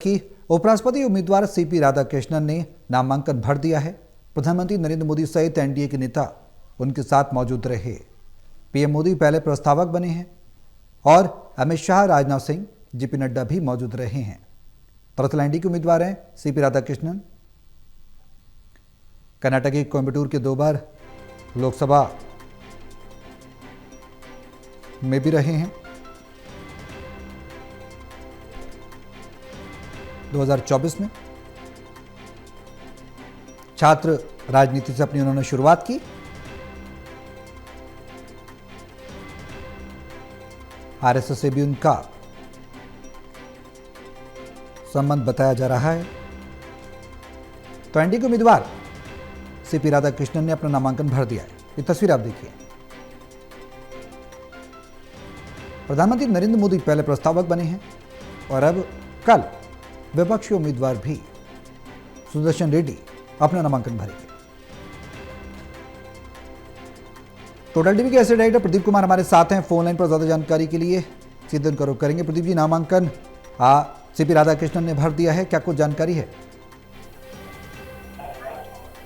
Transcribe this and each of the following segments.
कि उपराष्ट्रपति उम्मीदवार सीपी राधाकृष्णन ने नामांकन भर दिया है। प्रधानमंत्री नरेंद्र मोदी सहित एनडीए के नेता उनके साथ मौजूद रहे। पीएम मोदी पहले प्रस्तावक बने हैं और अमित शाह, राजनाथ सिंह, जेपी नड्डा भी मौजूद रहे हैं। दरअसल एनडीए के उम्मीदवार हैं सीपी राधाकृष्णन। कर्नाटक के कोयम्बटूर के 2 बार लोकसभा में भी रहे हैं। 2024 में छात्र राजनीति से अपनी उन्होंने शुरुआत की। आरएसएस से भी उनका संबंध बताया जा रहा है। तो एनडीए के उम्मीदवार सीपी राधाकृष्णन ने अपना नामांकन भर दिया है। ये तस्वीर आप देखिए। प्रधानमंत्री नरेंद्र मोदी पहले प्रस्तावक बने हैं और अब कल विपक्षी उम्मीदवार भी सुदर्शन रेड्डी अपना नामांकन भरेंगे। टोटल टीवी के एसोसिएट एडिटर प्रदीप कुमार हमारे साथ हैं फोन लाइन पर ज्यादा जानकारी के लिए। सीधे उनको रुख करेंगे। प्रदीप जी, नामांकन सीपी राधाकृष्णन ने भर दिया है, क्या कुछ जानकारी है?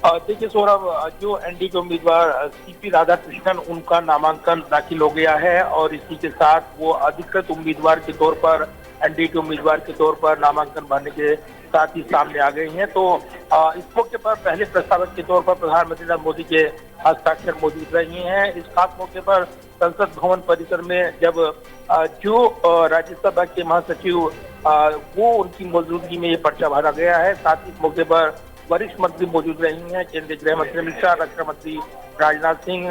देखिए सौरभ, जो एनडीए के उम्मीदवार सीपी राधाकृष्णन उनका नामांकन दाखिल हो गया है और इसी के साथ वो अधिकृत उम्मीदवार के तौर पर एनडीए के उम्मीदवार के तौर पर नामांकन भरने के साथ ही सामने आ गई हैं। तो इस मौके पर पहले प्रस्तावक के तौर पर प्रधानमंत्री नरेंद्र मोदी के हस्ताक्षर मौजूद रहे हैं। इस खास मौके पर संसद भवन परिसर में जब जो राज्यसभा के महासचिव वो उनकी मौजूदगी में ये पर्चा भरा गया है। साथ ही इस मौके पर वरिष्ठ मंत्री मौजूद रही हैं, केंद्रीय गृह मंत्री अमित शाह, रक्षा मंत्री राजनाथ सिंह,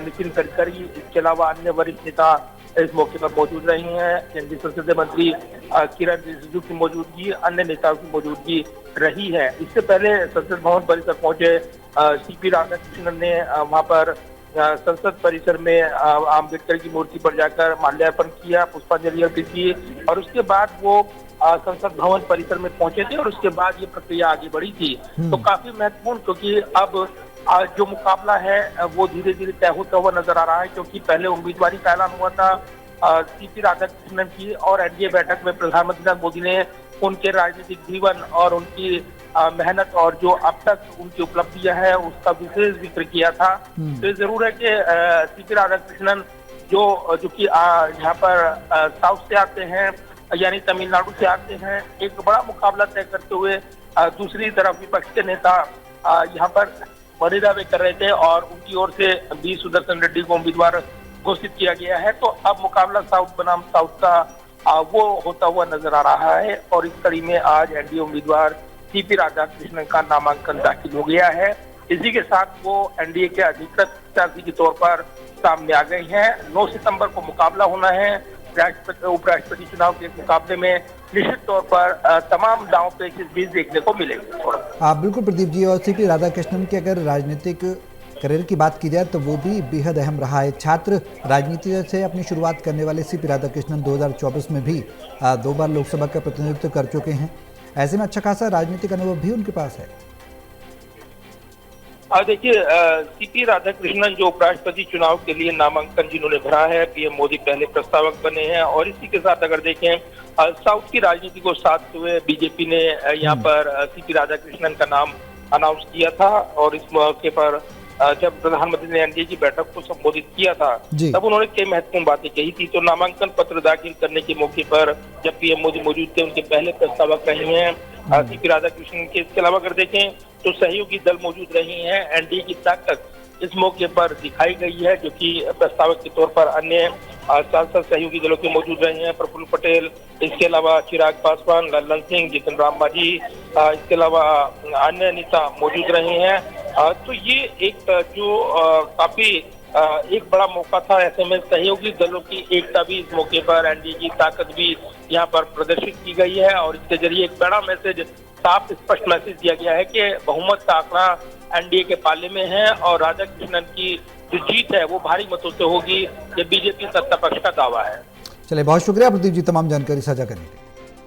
नितिन गडकरी, इसके अलावा अन्य वरिष्ठ नेता इस मौके पर मौजूद रही हैं। केंद्रीय संसदीय मंत्री किरण रिजिजू की मौजूदगी, अन्य नेताओं की मौजूदगी रही है। इससे पहले संसद भवन परिसर पहुंचे सीपी राधाकृष्णन ने वहां पर संसद परिसर में अम्बेडकर की मूर्ति पर जाकर माल्यार्पण किया, पुष्पांजलि अर्पित की और उसके बाद वो संसद भवन परिसर में पहुंचे थे और उसके बाद ये प्रक्रिया आगे बढ़ी थी। तो काफी महत्वपूर्ण, क्योंकि अब जो मुकाबला है वो धीरे धीरे तय होता हुआ नजर आ रहा है। क्योंकि पहले उम्मीदवारी का ऐलान हुआ था सीपी राधाकृष्णन की और एनडीए बैठक में प्रधानमंत्री नरेंद्र मोदी ने उनके राजनीतिक जीवन और उनकी मेहनत और जो अब तक उनकी उपलब्धियां है उसका विशेष जिक्र किया था। तो ये जरूर है कि सीपी राधाकृष्णन जो कि यहाँ पर साउथ से आते हैं, यानी तमिलनाडु से आते हैं, एक बड़ा मुकाबला तय करते हुए दूसरी तरफ विपक्ष के नेता यहाँ पर बड़े दावे कर रहे थे और उनकी ओर से बी सुदर्शन रेड्डी को उम्मीदवार घोषित किया गया है। तो अब मुकाबला साउथ बनाम साउथ का वो होता हुआ नजर आ रहा है और इस कड़ी में आज एनडीए उम्मीदवार सीपी राधाकृष्णन का नामांकन दाखिल हो गया है। इसी के साथ वो एनडीए के अधिकृत प्रत्याशी के तौर पर सामने आ गई हैं। 9 सितंबर को मुकाबला होना है। उपराष्ट्रपति चुनाव के मुकाबले में निश्चित तौर पर तमाम दांव पे इस बीच देखने को मिलेंगे। बिल्कुल प्रदीप जी, और सीपी राधाकृष्णन की अगर राजनीतिक करियर की बात की जाए तो वो भी बेहद अहम रहा है। छात्र राजनीति से अपनी शुरुआत करने वाले सीपी राधाकृष्णन 2024 में भी 2 बार लोकसभा का प्रतिनिधित्व कर चुके हैं। ऐसे में अच्छा खासा राजनीतिक अनुभव भी उनके पास है। देखिए, सीपी राधाकृष्णन जो उपराष्ट्रपति चुनाव के लिए नामांकन जिन्होंने भरा है, पीएम मोदी पहले प्रस्तावक बने हैं और इसी के साथ अगर देखें साउथ की राजनीति को साथ हुए बीजेपी ने यहाँ पर सीपी राधाकृष्णन का नाम अनाउंस किया था और इस मौके पर जब प्रधानमंत्री ने एनडीए की बैठक को संबोधित किया था तब उन्होंने कई महत्वपूर्ण बातें कही थी। तो नामांकन पत्र दाखिल करने के मौके पर जब पीएम मोदी मौजूद थे, उनके पहले प्रस्तावक रही हैं सीपी राधाकृष्णन के। इसके अलावा अगर देखें तो सहयोगी दल मौजूद रही हैं। एनडीए की ताकत इस मौके पर दिखाई गई है, जो कि प्रस्तावक के तौर पर अन्य सांसद सहयोगी दलों के मौजूद रहे हैं। प्रफुल्ल पटेल, इसके अलावा चिराग पासवान, लल्लन सिंह, जीतन राम मांझी, इसके अलावा अन्य नेता मौजूद रहे हैं। तो ये एक जो काफी एक बड़ा मौका था। ऐसे में सहयोगी दलों की एकता भी इस मौके पर, एनडीए की ताकत भी यहाँ पर प्रदर्शित की गई है और इसके जरिए एक बड़ा मैसेज, साफ स्पष्ट मैसेज दिया गया है कि बहुमत का आंकड़ा एनडीए के पाले में है और राधाकृष्णन की जो जीत है वो भारी मतों से होगी। ये बीजेपी सत्ता पक्ष का दावा है। चलिए, बहुत शुक्रिया प्रदीप जी तमाम जानकारी साझा करने के लिए।